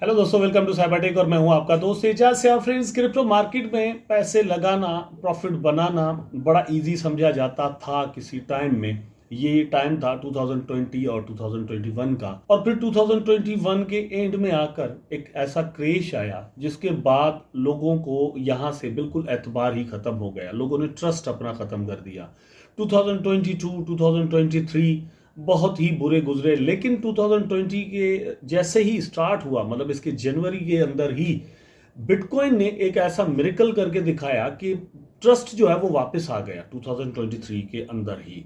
Hello दोस्तों, welcome to Cybertech और मैं हूं आपका दोस्त एजाज से। फ्रेंड्स, क्रिप्टो मार्केट में पैसे लगाना, प्रॉफिट बनाना बड़ा इजी समझा जाता था किसी टाइम में। ये टाइम था 2020 और 2021 का, और फिर 2021 के एंड में आकर एक ऐसा क्रेश आया जिसके बाद लोगों को यहाँ से बिल्कुल एतबार ही खत्म हो गया। लोगों ने ट्रस्ट अपना खत्म कर दिया। 2022, 2023 बहुत ही बुरे गुजरे, लेकिन 2020 के जैसे ही स्टार्ट हुआ, मतलब इसके जनवरी के अंदर ही बिटकॉइन ने एक ऐसा मिरेकल करके दिखाया कि ट्रस्ट जो है वो वापस आ गया 2023 के अंदर ही।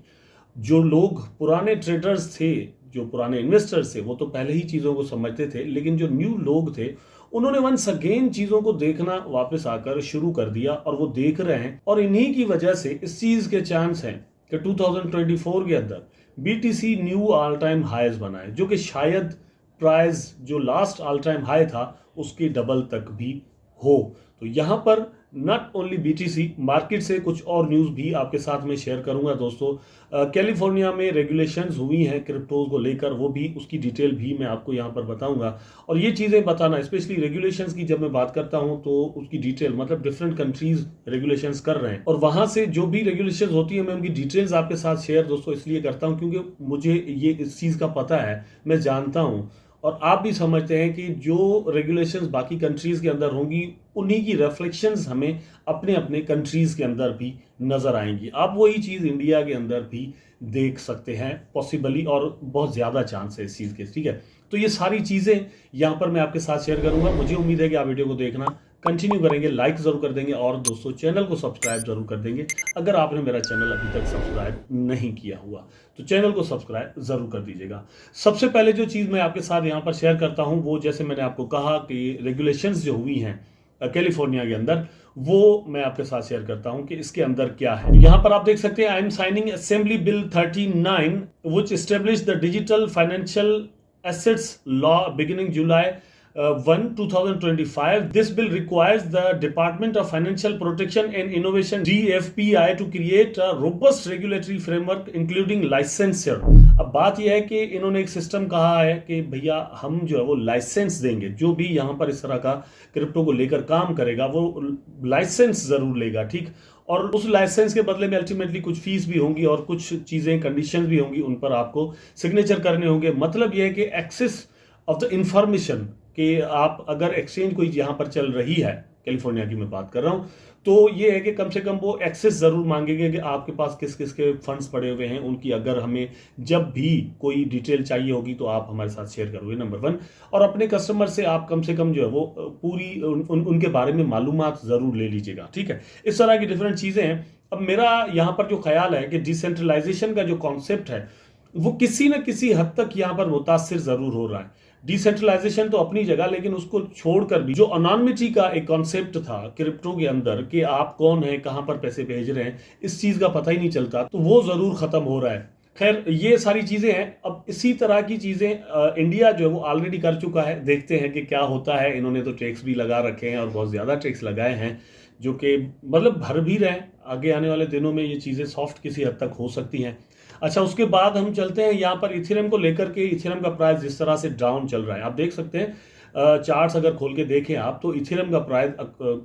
जो लोग पुराने ट्रेडर्स थे, जो पुराने इन्वेस्टर्स थे, वो तो पहले ही चीज़ों को समझते थे, लेकिन जो न्यू लोग थे उन्होंने वंस अगेन चीज़ों को देखना वापस आकर शुरू कर दिया, और वो देख रहे हैं। और इन्हीं की वजह से इस चीज़ के चांस हैं कि 2024 के अंदर BTC knew all time highs बनाए, जो कि शायद प्राइस जो लास्ट ऑल टाइम हाई था उसके डबल तक भी हो। तो यहाँ पर नॉट ओनली बीटीसी, मार्केट से कुछ और न्यूज़ भी आपके साथ में शेयर करूंगा दोस्तों। कैलिफोर्निया में रेगुलेशंस हुई हैं क्रिप्टोज को लेकर, वो भी उसकी डिटेल भी मैं आपको यहाँ पर बताऊंगा। और ये चीज़ें बताना, स्पेशली रेगुलेशंस की जब मैं बात करता हूँ तो उसकी डिटेल, मतलब डिफरेंट कंट्रीज रेगुलेशंस कर रहे हैं और वहाँ से जो भी रेगुलेशंस होती है मैं उनकी डिटेल्स आपके साथ शेयर दोस्तों इसलिए करता हूँ क्योंकि मुझे ये इस चीज़ का पता है, मैं जानता हूँ और आप भी समझते हैं कि जो रेगुलेशंस बाकी कंट्रीज के अंदर होंगी उन्हीं की रिफ्लेक्शंस हमें अपने अपने कंट्रीज के अंदर भी नजर आएंगी। आप वही चीज़ इंडिया के अंदर भी देख सकते हैं पॉसिबली, और बहुत ज़्यादा चांस है इस चीज़ के, ठीक है। तो ये सारी चीज़ें यहाँ पर मैं आपके साथ शेयर करूंगा। मुझे उम्मीद है कि आप वीडियो को देखना कंटिन्यू करेंगे, लाइक जरूर कर देंगे और दोस्तों चैनल को सब्सक्राइब जरूर कर देंगे अगर आपने मेरा चैनल अभी तक सब्सक्राइब नहीं किया हुआ तो चैनल को सब्सक्राइब जरूर कर दीजिएगा। सबसे पहले जो चीज़ मैं आपके साथ यहाँ पर शेयर करता हूँ वो, जैसे मैंने आपको कहा कि रेगुलेशंस जो हुई हैं कैलिफोर्निया के अंदर, वो मैं आपके साथ शेयर करता हूं कि इसके अंदर क्या है। यहां पर आप देख सकते हैं, I am signing assembly bill 39 which establish the digital financial assets law beginning July 1, 2025. This bill requires the Department of Financial Protection and Innovation DFPI to create a robust regulatory framework including licensure. अब बात यह है कि इन्होंने एक system कहा है कि भैया हम जो है वो लाइसेंस देंगे, जो भी यहाँ पर इस तरह का क्रिप्टो को लेकर काम करेगा वो लाइसेंस जरूर लेगा, ठीक। और उस लाइसेंस के बदले में अल्टीमेटली कुछ फीस भी होंगी और कुछ चीज़ें कंडीशन भी होंगी, उन पर आपको सिग्नेचर करने होंगे। मतलब यह है कि एक्सेस ऑफ द इंफॉर्मेशन कि आप अगर एक्सचेंज कोई यहाँ पर चल रही है, कैलिफोर्निया की मैं बात कर रहा हूँ, तो ये है कि कम से कम वो एक्सेस जरूर मांगेंगे कि आपके पास किस किस के फंड्स पड़े हुए हैं, उनकी अगर हमें जब भी कोई डिटेल चाहिए होगी तो आप हमारे साथ शेयर करोगे, नंबर 1। और अपने कस्टमर से आप कम से कम जो है वो पूरी उनके बारे में मालूमात जरूर ले लीजिएगा, ठीक है। इस तरह की डिफरेंट चीज़ें हैं। अब मेरा यहाँ पर जो ख्याल है कि डिसेंट्रलाइजेशन का जो कॉन्सेप्ट है वो किसी न किसी हद तक यहाँ पर मुतासिर जरूर हो रहा है। डिसेंट्रलाइजेशन तो अपनी जगह, लेकिन उसको छोड़कर भी जो अनोनिमिटी का एक कॉन्सेप्ट था क्रिप्टो के अंदर कि आप कौन है, कहां पर पैसे भेज रहे हैं, इस चीज का पता ही नहीं चलता, तो वो जरूर खत्म हो रहा है। खैर, ये सारी चीजें हैं। अब इसी तरह की चीजें इंडिया जो है वो ऑलरेडी कर चुका है। देखते हैं कि क्या होता है। इन्होंने तो टैक्स भी लगा रखे हैं और बहुत ज्यादा टैक्स लगाए हैं, जो कि मतलब भर भी रहे हैं। आगे आने वाले दिनों में ये चीजें सॉफ्ट किसी हद तक हो सकती हैं। अच्छा, उसके बाद हम चलते हैं यहाँ पर इथेरियम को लेकर के। इथेरियम का प्राइस जिस तरह से डाउन चल रहा है, आप देख सकते हैं चार्ट्स अगर खोल के देखें आप, तो इथेरियम का प्राइस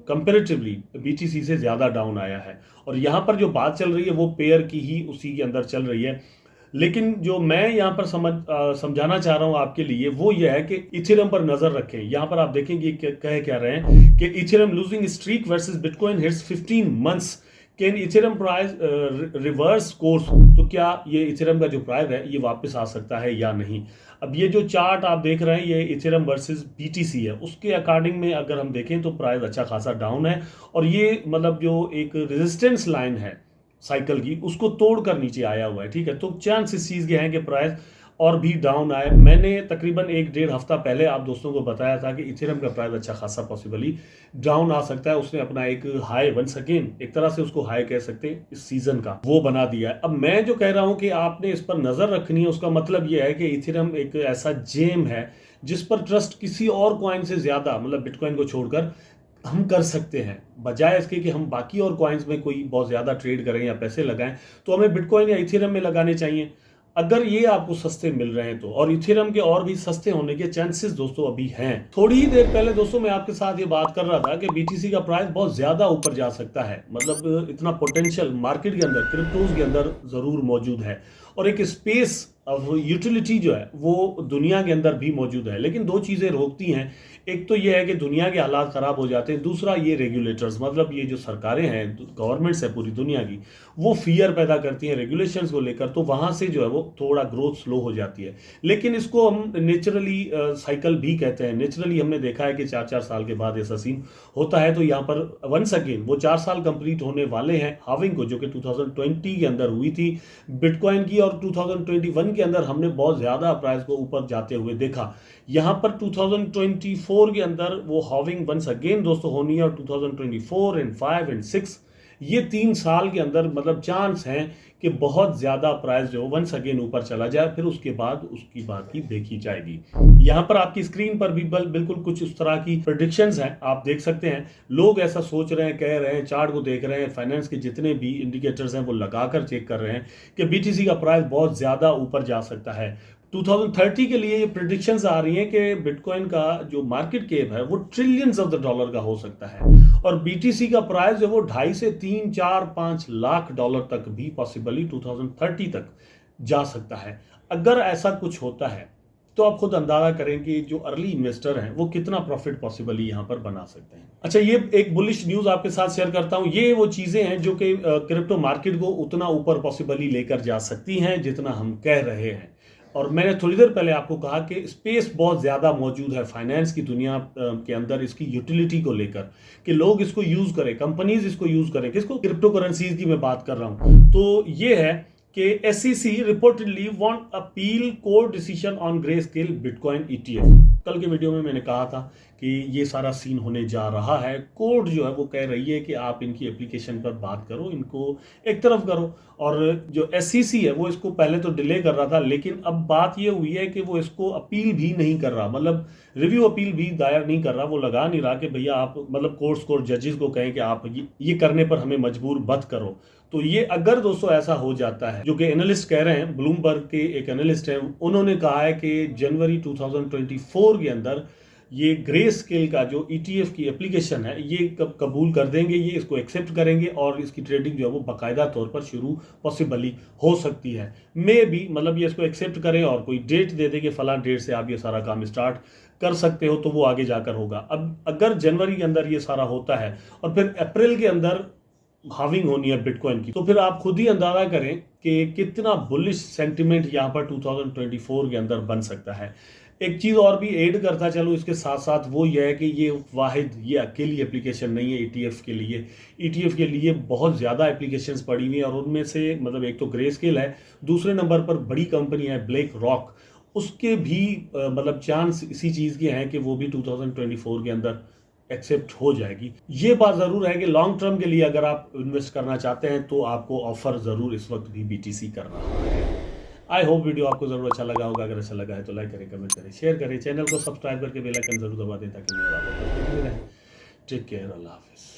कंपेरेटिवली बीटीसी से ज़्यादा डाउन आया है। और यहाँ पर जो बात चल रही है वो पेयर की ही उसी के अंदर चल रही है। लेकिन जो मैं यहाँ पर समझाना चाह रहा हूँ आपके लिए वो ये है कि इथेरियम पर नजर रखें। यहाँ पर आप देखेंगे कह क्या रहे हैं कि Ethereum losing streak versus bitcoin hits 15 months, can Ethereum price reverse course. तो क्या ये इथेरियम का जो प्राइस है ये वापस आ सकता है या नहीं। अब ये जो चार्ट आप देख रहे हैं ये इथेरियम वर्सेस बीटीसी है, उसके अकॉर्डिंग में अगर हम देखें तो प्राइस अच्छा खासा डाउन है। और ये मतलब जो एक रेजिस्टेंस लाइन है साइकिल की, उसको तोड़कर नीचे आया हुआ है, ठीक है। तो चांस इस चीज़ के हैं कि प्राइस और भी डाउन आए। मैंने तकरीबन 1-1.5 हफ्ता पहले आप दोस्तों को बताया था कि इथेरियम का प्राइस अच्छा खासा पॉसिबली डाउन आ सकता है। उसने अपना एक हाई वंस अगेन, एक तरह से उसको हाई कह सकते हैं इस सीजन का, वो बना दिया है। अब मैं जो कह रहा हूं कि आपने इस पर नजर रखनी है, उसका मतलब यह है कि इथेरियम एक ऐसा जेम है जिस पर ट्रस्ट किसी और कॉइन से ज्यादा, मतलब बिटकॉइन को छोड़कर, हम कर सकते हैं। बजाय इसके कि हम बाकी और कॉइन्स में कोई बहुत ज़्यादा ट्रेड करें या पैसे लगाएं, तो हमें बिटकॉइन या इथेरियम में लगाने चाहिए। अगर ये आपको सस्ते मिल रहे हैं तो, और इथेरियम के और भी सस्ते होने के चांसेस दोस्तों अभी हैं। थोड़ी ही देर पहले दोस्तों मैं आपके साथ ये बात कर रहा था कि बीटीसी का प्राइस बहुत ज्यादा ऊपर जा सकता है, मतलब इतना पोटेंशियल मार्केट के अंदर, क्रिप्टोज के अंदर जरूर मौजूद है, और एक स्पेस ऑफ यूटिलिटी जो है वो दुनिया के अंदर भी मौजूद है। लेकिन दो चीजें रोकती हैं, एक तो ये है कि दुनिया के हालात खराब हो जाते हैं, दूसरा ये रेगुलेटर्स, मतलब ये जो सरकारें हैं, गवर्नमेंट्स है पूरी दुनिया की, वो फियर पैदा करती हैं रेगुलेशंस को लेकर, तो वहां से जो है वो थोड़ा ग्रोथ स्लो हो जाती है। लेकिन इसको हम नेचुरली साइकिल भी कहते हैं। नेचुरली हमने देखा है कि 4-4 साल के बाद ऐसा सीन होता है। तो यहाँ पर वंस अगेन वो 4 साल कंप्लीट होने वाले हैं हाविंग को, जो कि 2020 के अंदर हुई थी बिटकॉइन की, और 2021 के अंदर हमने बहुत ज्यादा प्राइस को ऊपर जाते हुए देखा। यहाँ पर 2024 के अंदर वो हाविंग वंस अगेन दोस्तों होनी है, और 2024 एंड 5 एंड 6 ये 3 साल के अंदर मतलब चांस हैं कि बहुत ज्यादा प्राइस जो वंस अगेन ऊपर चला जाए, फिर उसके बाद उसकी बात की देखी जाएगी। यहाँ पर आपकी स्क्रीन पर भी बिल्कुल कुछ उस तरह की प्रेडिक्शंस हैं, आप देख सकते हैं। लोग ऐसा सोच रहे हैं, कह रहे हैं, चार्ट को देख रहे हैं, फाइनेंस के जितने भी इंडिकेटर्स हैं वो लगाकर चेक कर रहे हैं कि बीटीसी का प्राइस बहुत ज्यादा ऊपर जा सकता है। 2030 के लिए ये प्रिडिक्शंस आ रही हैं कि बिटकॉइन का जो मार्केट कैप है वो ट्रिलियंस ऑफ द डॉलर का हो सकता है, और बीटीसी का प्राइस जो वो 2.5 से 3, 4, 5 लाख डॉलर तक भी पॉसिबली 2030 तक जा सकता है। अगर ऐसा कुछ होता है तो आप खुद अंदाजा करें कि जो अर्ली इन्वेस्टर हैं वो कितना प्रॉफिट पॉसिबली यहां पर बना सकते हैं। अच्छा, ये एक बुलिश न्यूज आपके साथ शेयर करता हूं। ये वो चीजें हैं जो कि क्रिप्टो मार्केट को उतना ऊपर पॉसिबली लेकर जा सकती हैं जितना हम कह रहे हैं। और मैंने थोड़ी देर पहले आपको कहा कि स्पेस बहुत ज्यादा मौजूद है फाइनेंस की दुनिया के अंदर इसकी यूटिलिटी को लेकर, कि लोग इसको यूज करें, कंपनीज इसको यूज करें। किसको? क्रिप्टो करेंसीज की मैं बात कर रहा हूं। तो ये है कि SEC reportedly want appeal court decision on grey scale bitcoin ETF। कल के वीडियो में मैंने कहा था कि ये सारा सीन होने जा रहा है। कोर्ट जो है वो कह रही है कि आप इनकी एप्लीकेशन पर बात करो, इनको एक तरफ करो। और जो SEC है वो इसको पहले तो डिले कर रहा था, लेकिन अब बात ये हुई है कि वो इसको अपील भी नहीं कर रहा, मतलब रिव्यू अपील भी दायर नहीं कर रहा। वो लगा नहीं रहा कि भैया आप मतलब कोर्ट जजेस को कहें कि आप ये करने पर हमें मजबूर मत करो। तो ये अगर दोस्तों ऐसा हो जाता है, जो कि एनालिस्ट कह रहे हैं, ब्लूमबर्ग के एक एनालिस्ट हैं, उन्होंने कहा है कि जनवरी 2024 के अंदर ये ग्रे स्केल का जो ETF की एप्लीकेशन है ये कबूल कर देंगे, ये इसको एक्सेप्ट करेंगे, और इसकी ट्रेडिंग जो है वो बाकायदा तौर पर शुरू पॉसिबली हो सकती है। मे भी मतलब ये इसको एक्सेप्ट करें और कोई डेट दे दे कि फलां डेट से आप ये सारा काम स्टार्ट कर सकते हो, तो वो आगे जाकर होगा। अब अगर जनवरी के अंदर ये सारा होता है और फिर अप्रैल के अंदर हाविंग होनी है बिटकॉइन की, तो फिर आप खुद ही अंदाजा करें कि कितना बुलिश सेंटिमेंट यहाँ पर 2024 के अंदर बन सकता है। एक चीज और भी ऐड करता चलो इसके साथ साथ, वो यह है कि ये अकेली एप्लीकेशन नहीं है ETF के लिए। ETF के लिए बहुत ज़्यादा एप्लीकेशंस पड़ी हुई हैं, और उनमें से मतलब एक तो ग्रे स्केल है, दूसरे नंबर पर बड़ी कंपनी है ब्लैक रॉक, उसके भी मतलब चांस इसी चीज़ के हैं कि वो भी 2024 के अंदर एक्सेप्ट हो जाएगी। ये बात ज़रूर है कि लॉन्ग टर्म के लिए अगर आप इन्वेस्ट करना चाहते हैं तो आपको ऑफर ज़रूर इस वक्त भी BTC कर रहा है। आई होप वीडियो आपको जरूर अच्छा लगा होगा। अगर अच्छा लगा है तो लाइक करें, कमेंट करें, शेयर करें, चैनल को सब्सक्राइब करके बेल आइकन जरूर दबा दें ताकि मेरा आपको टेक केयर, अल्लाह हाफिज़।